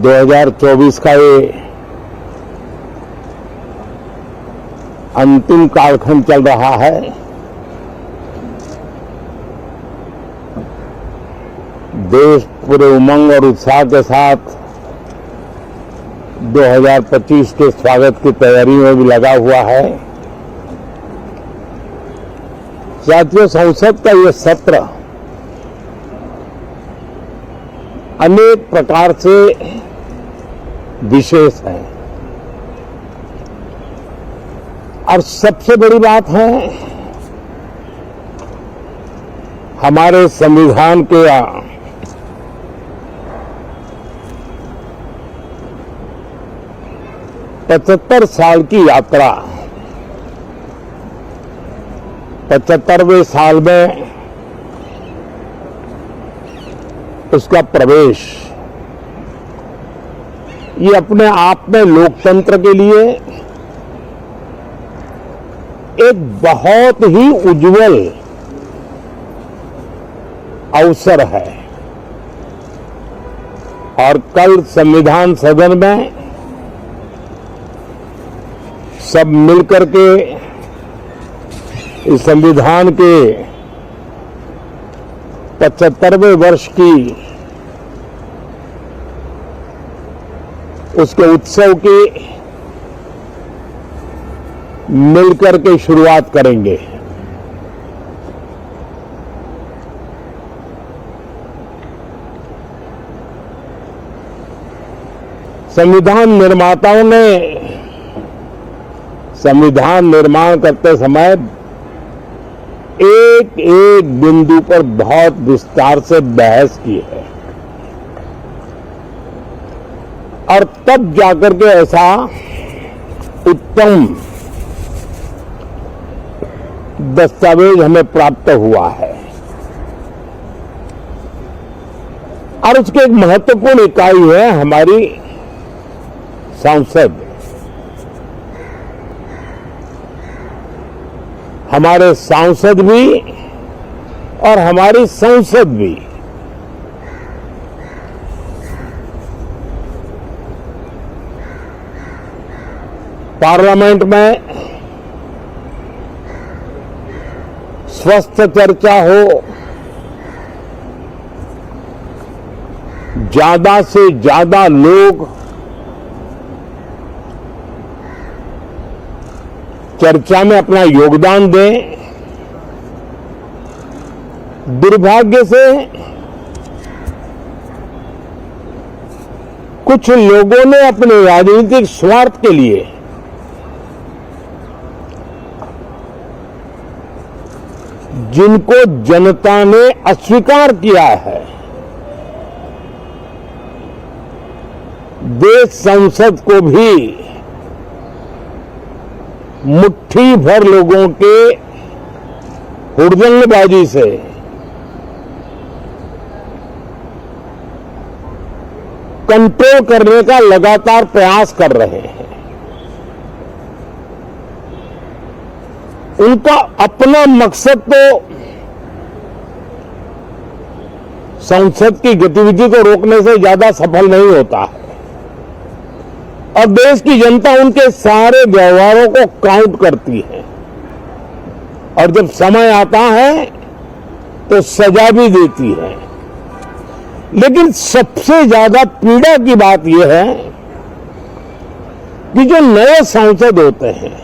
2024 का ये अंतिम कालखंड चल रहा है। देश पूरे उमंग और उत्साह के साथ 2025 के स्वागत की तैयारी में भी लगा हुआ है। साथियों, संसद का ये सत्र अनेक प्रकार से विशेष है और सबसे बड़ी बात है हमारे संविधान के 75 साल की यात्रा, 75वें साल में उसका प्रवेश, ये अपने आप में लोकतंत्र के लिए एक बहुत ही उज्जवल अवसर है। और कल संविधान सदन में सब मिलकर के इस संविधान के 75वें वर्ष की उसके उत्सव की मिलकर के शुरुआत करेंगे। संविधान निर्माताओं ने संविधान निर्माण करते समय एक एक बिंदु पर बहुत विस्तार से बहस की है और तब जाकर के ऐसा उत्तम दस्तावेज हमें प्राप्त हुआ है। और उसकी एक महत्वपूर्ण इकाई है हमारी संसद। हमारे सांसद भी और हमारी संसद भी पार्लियामेंट में स्वस्थ चर्चा हो, ज्यादा से ज्यादा लोग चर्चा में अपना योगदान दें। दुर्भाग्य से कुछ लोगों ने अपने राजनीतिक स्वार्थ के लिए जिनको जनता ने अस्वीकार किया है, देश संसद को भी मुट्ठी भर लोगों के हुड़दंगबाजी से कंट्रोल करने का लगातार प्रयास कर रहे हैं। उनका अपना मकसद तो संसद की गतिविधि को रोकने से ज्यादा सफल नहीं होता है और देश की जनता उनके सारे व्यवहारों को काउंट करती है और जब समय आता है तो सजा भी देती है। लेकिन सबसे ज्यादा पीड़ा की बात यह है कि जो नए सांसद होते हैं,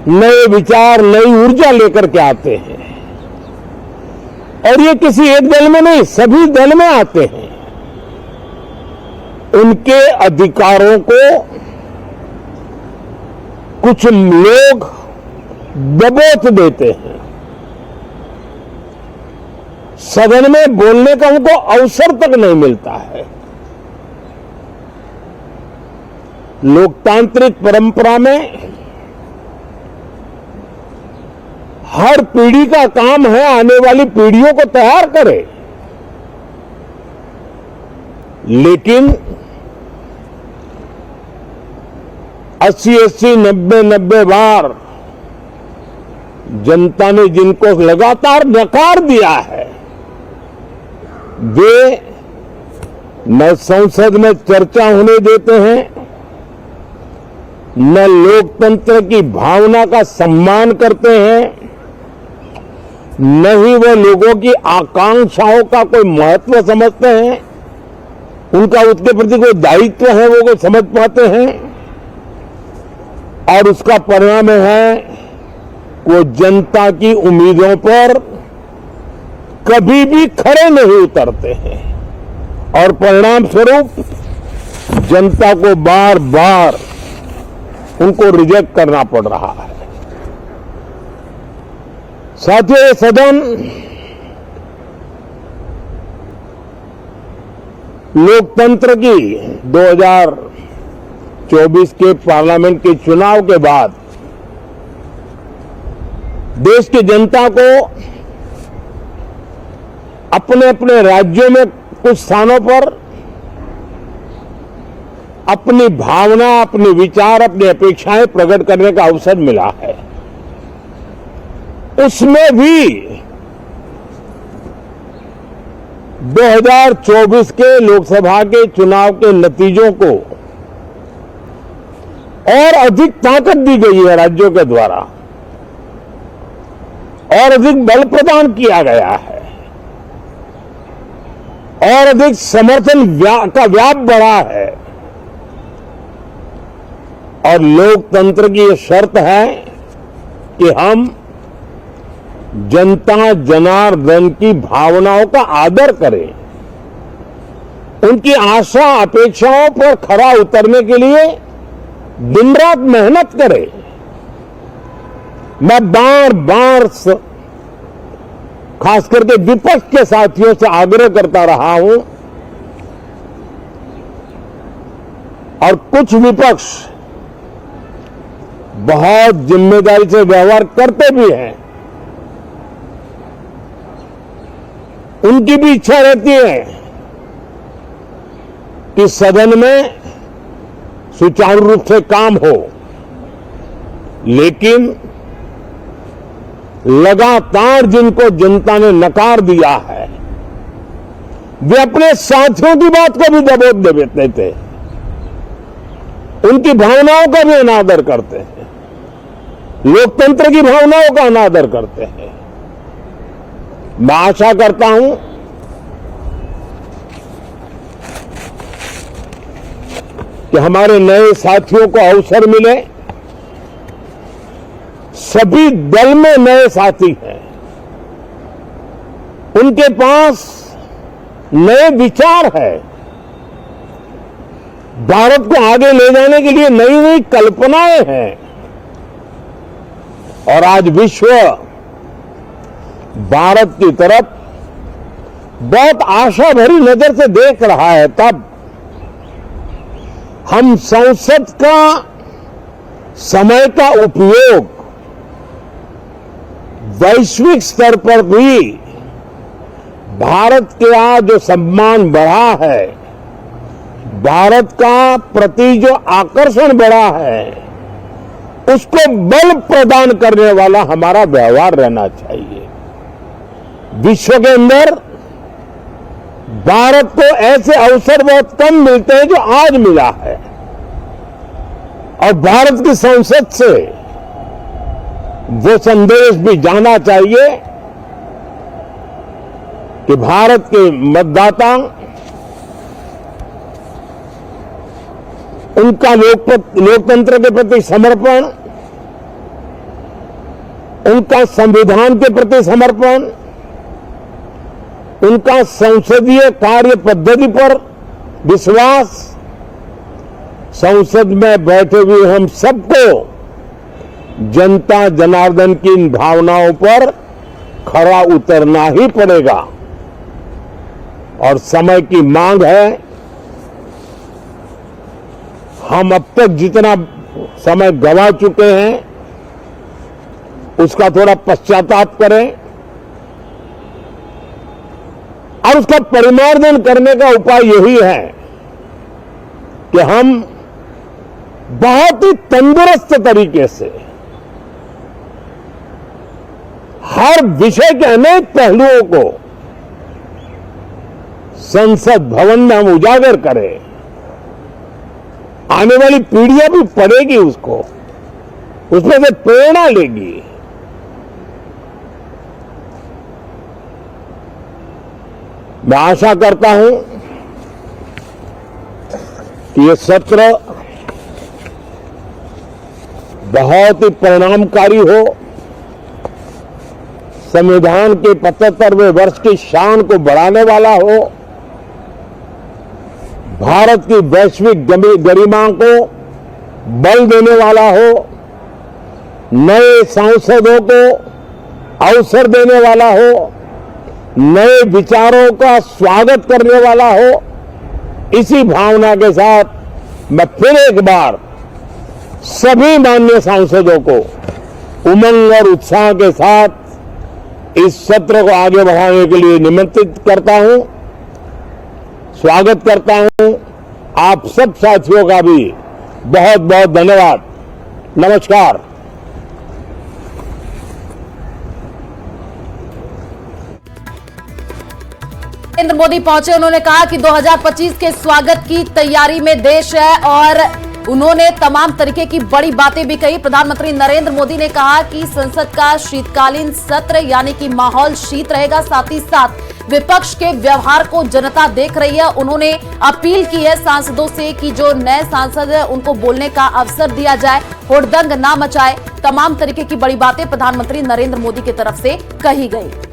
नए विचार, नई ऊर्जा लेकर के आते हैं और ये किसी एक दल में नहीं, सभी दल में आते हैं। उनके अधिकारों को कुछ लोग दबोच देते हैं। सदन में बोलने का उनको अवसर तक नहीं मिलता है। लोकतांत्रिक परंपरा में हर पीढ़ी का काम है आने वाली पीढ़ियों को तैयार करे, लेकिन 80-80, 90-90 बार जनता ने जिनको लगातार नकार दिया है, वे न संसद में चर्चा होने देते हैं, न लोकतंत्र की भावना का सम्मान करते हैं, न ही वो लोगों की आकांक्षाओं का कोई महत्व समझते हैं, उनका उसके प्रति कोई दायित्व है वो कोई समझ पाते हैं। और उसका परिणाम है वो जनता की उम्मीदों पर कभी भी खरे नहीं उतरते हैं और परिणाम स्वरूप जनता को बार बार उनको रिजेक्ट करना पड़ रहा है। साथियों, ये सदन लोकतंत्र की 2024 के पार्लियामेंट के चुनाव के बाद देश की जनता को अपने अपने राज्यों में कुछ स्थानों पर अपनी भावना, अपने विचार, अपनी अपेक्षाएं प्रकट करने का अवसर मिला है। उसमें भी 2024 के लोकसभा के चुनाव के नतीजों को और अधिक ताकत दी गई है राज्यों के द्वारा और अधिक बल प्रदान किया गया है और अधिक समर्थन का व्याप बढ़ा है। और लोकतंत्र की यह शर्त है कि हम जनता जनार्दन की भावनाओं का आदर करें, उनकी आशा अपेक्षाओं पर खरा उतरने के लिए दिन रात मेहनत करें। मैं बार बार खास करके विपक्ष के साथियों से आग्रह करता रहा हूं और कुछ विपक्ष बहुत जिम्मेदारी से व्यवहार करते भी हैं। उनकी भी इच्छा रहती है कि सदन में सुचारू रूप से काम हो, लेकिन लगातार जिनको जनता ने नकार दिया है वे अपने साथियों की बात को भी दबोच देते थे, उनकी भावनाओं का भी अनादर करते हैं, लोकतंत्र की भावनाओं का अनादर करते हैं। मैं आशा करता हूं कि हमारे नए साथियों को अवसर मिले। सभी दल में नए साथी हैं, उनके पास नए विचार है, भारत को आगे ले जाने के लिए नई नई कल्पनाएं हैं। और आज विश्व भारत की तरफ बहुत आशा भरी नजर से देख रहा है, तब हम संसद का समय का उपयोग वैश्विक स्तर पर भी भारत के आज जो सम्मान बढ़ा है, भारत का प्रति जो आकर्षण बढ़ा है, उसको बल प्रदान करने वाला हमारा व्यवहार रहना चाहिए। विश्व के अंदर भारत को ऐसे अवसर बहुत कम मिलते हैं जो आज मिला है और भारत की संसद से वो संदेश भी जाना चाहिए कि भारत के मतदाता उनका लोकतंत्र के प्रति समर्पण, उनका संविधान के प्रति समर्पण, उनका संसदीय कार्य पद्धति पर विश्वास, संसद में बैठे हुए हम सबको जनता जनार्दन की इन भावनाओं पर खरा उतरना ही पड़ेगा। और समय की मांग है, हम अब तक जितना समय गंवा चुके हैं उसका थोड़ा पश्चाताप करें और उसका परिमार्जन करने का उपाय यही है कि हम बहुत ही तंदुरुस्त तरीके से हर विषय के अनेक पहलुओं को संसद भवन में हम उजागर करें, आने वाली पीढ़ियां भी पढ़ेगी उसको, उसमें से प्रेरणा लेगी। मैं आशा करता हूं कि ये सत्र बहुत ही परिणामकारी हो, संविधान के 75वें वर्ष की शान को बढ़ाने वाला हो, भारत की वैश्विक गरिमा को बल देने वाला हो, नए सांसदों को अवसर देने वाला हो, नए विचारों का स्वागत करने वाला हो। इसी भावना के साथ मैं फिर एक बार सभी माननीय सांसदों को उमंग और उत्साह के साथ इस सत्र को आगे बढ़ाने के लिए निमंत्रित करता हूं, स्वागत करता हूं। आप सब साथियों का भी बहुत बहुत धन्यवाद। नमस्कार। नरेंद्र मोदी पहुंचे, उन्होंने कहा कि 2025 के स्वागत की तैयारी में देश है और उन्होंने तमाम तरीके की बड़ी बातें भी कही। प्रधानमंत्री नरेंद्र मोदी ने कहा कि संसद का शीतकालीन सत्र यानी कि माहौल शीत रहेगा, साथ ही साथ विपक्ष के व्यवहार को जनता देख रही है। उन्होंने अपील की है सांसदों से कि जो नए सांसद है उनको बोलने का अवसर दिया जाए, हुड़दंग ना मचाए। तमाम तरीके की बड़ी बातें प्रधानमंत्री नरेंद्र मोदी की तरफ से कही गई।